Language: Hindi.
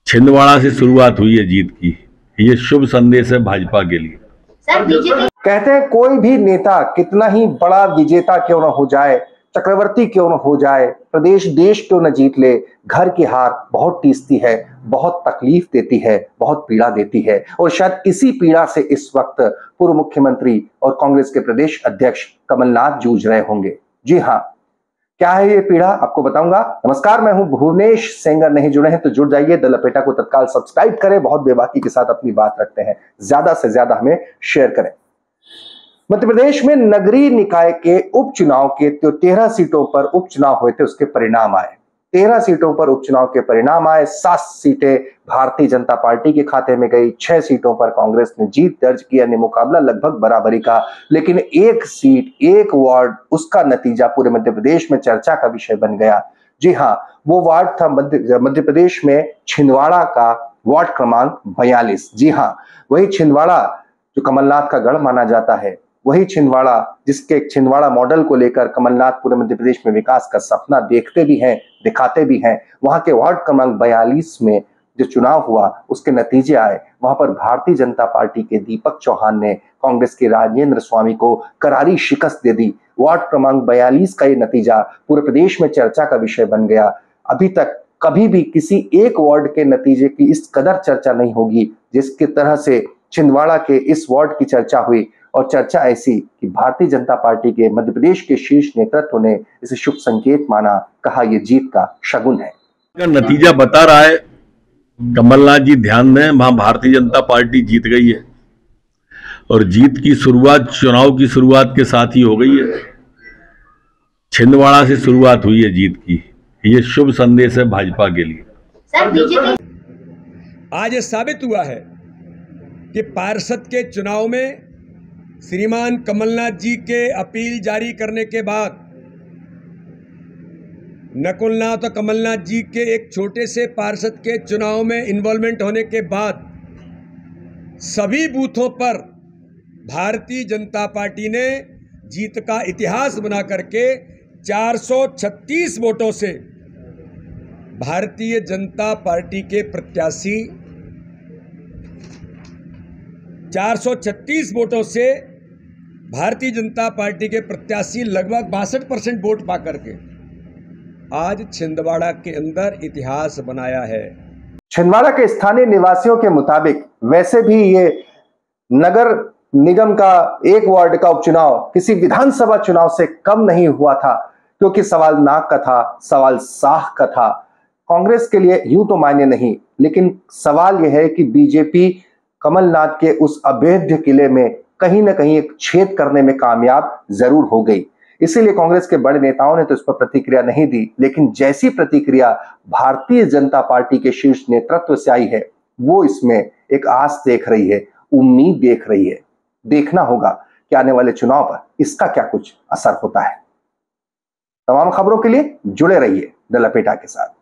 छिंदवाड़ा से शुरुआत हुई है जीत की, ये शुभ संदेश है भाजपा के लिए। सर बीजेपी कहते हैं कोई भी नेता कितना ही बड़ा विजेता क्यों न हो जाए, चक्रवर्ती क्यों न हो जाए, प्रदेश देश क्यों न जीत ले, घर की हार बहुत टीसती है, बहुत तकलीफ देती है, बहुत पीड़ा देती है। और शायद इसी पीड़ा से इस वक्त पूर्व मुख्यमंत्री और कांग्रेस के प्रदेश अध्यक्ष कमलनाथ जूझ रहे होंगे। जी हाँ, क्या है ये पीड़ा आपको बताऊंगा। नमस्कार, मैं हूं भुवनेश सेंगर। नहीं जुड़े हैं तो जुड़ जाइए, द लपेटा को तत्काल सब्सक्राइब करें। बहुत बेबाकी के साथ अपनी बात रखते हैं, ज्यादा से ज्यादा हमें शेयर करें। मध्य प्रदेश में नगरीय निकाय के उपचुनाव के 13 सीटों पर उपचुनाव हुए थे, उसके परिणाम आए। 13 सीटों पर उपचुनाव के परिणाम आए। 7 सीटें भारतीय जनता पार्टी के खाते में गई, 6 सीटों पर कांग्रेस ने जीत दर्ज की, अन्य मुकाबला लगभग बराबरी का। लेकिन एक सीट, एक वार्ड, उसका नतीजा पूरे मध्य प्रदेश में चर्चा का विषय बन गया। जी हाँ, वो वार्ड था मध्य प्रदेश में छिंदवाड़ा का वार्ड क्रमांक 42। जी हाँ, वही छिंदवाड़ा जो कमलनाथ का गढ़ माना जाता है, वही छिंदवाड़ा जिसके छिंदवाड़ा मॉडल को लेकर कमलनाथ पूरे मध्य प्रदेश में विकास का सपना देखते भी हैं, दिखाते भी हैं। वहां के वार्ड क्रमांक 42 में जो चुनाव हुआ, उसके नतीजे आए। वहां पर भारतीय जनता पार्टी के दीपक चौहान ने कांग्रेस के राजेंद्र स्वामी को करारी शिकस्त दे दी। वार्ड क्रमांक 42 का ये नतीजा पूरे प्रदेश में चर्चा का विषय बन गया। अभी तक कभी भी किसी एक वार्ड के नतीजे की इस कदर चर्चा नहीं होगी जिसकी तरह से छिंदवाड़ा के इस वार्ड की चर्चा हुई। और चर्चा ऐसी कि भारतीय जनता पार्टी के मध्य प्रदेश के शीर्ष नेतृत्व ने इसे शुभ संकेत माना, कहा यह जीत का शगुन है। नतीजा बता रहा है, कमलनाथ जी ध्यान दें, वहां भारतीय जनता पार्टी जीत गई है और जीत की शुरुआत चुनाव की शुरुआत के साथ ही हो गई है। छिंदवाड़ा से शुरुआत हुई है जीत की, ये शुभ संदेश है भाजपा के लिए। सर बीजेपी आज ये साबित हुआ है कि पार्षद के चुनाव में श्रीमान कमलनाथ जी के अपील जारी करने के बाद, नकुलनाथ और कमलनाथ जी के एक छोटे से पार्षद के चुनाव में इन्वॉल्वमेंट होने के बाद सभी बूथों पर भारतीय जनता पार्टी ने जीत का इतिहास बना करके 436 वोटों से भारतीय जनता पार्टी के प्रत्याशी 436 वोटों से भारतीय जनता पार्टी के प्रत्याशी लगभग 62% वोट पा करके आज छिंदवाड़ा के अंदर इतिहास बनाया है। छिंदवाड़ा के स्थानीय निवासियों के मुताबिक वैसे भी ये नगर निगम का एक वार्ड का उपचुनाव किसी विधानसभा चुनाव से कम नहीं हुआ था, क्योंकि सवाल नाक का था, सवाल साख का था। कांग्रेस के लिए यूं तो मायने नहीं, लेकिन सवाल यह है कि बीजेपी कमलनाथ के उस अभेद्य किले में कहीं ना कहीं एक छेद करने में कामयाब जरूर हो गई। इसीलिए कांग्रेस के बड़े नेताओं ने तो इस पर प्रतिक्रिया नहीं दी, लेकिन जैसी प्रतिक्रिया भारतीय जनता पार्टी के शीर्ष नेतृत्व से आई है, वो इसमें एक आस देख रही है, उम्मीद देख रही है। देखना होगा कि आने वाले चुनाव पर इसका क्या कुछ असर होता है। तमाम खबरों के लिए जुड़े रहिए द लपेटा के साथ।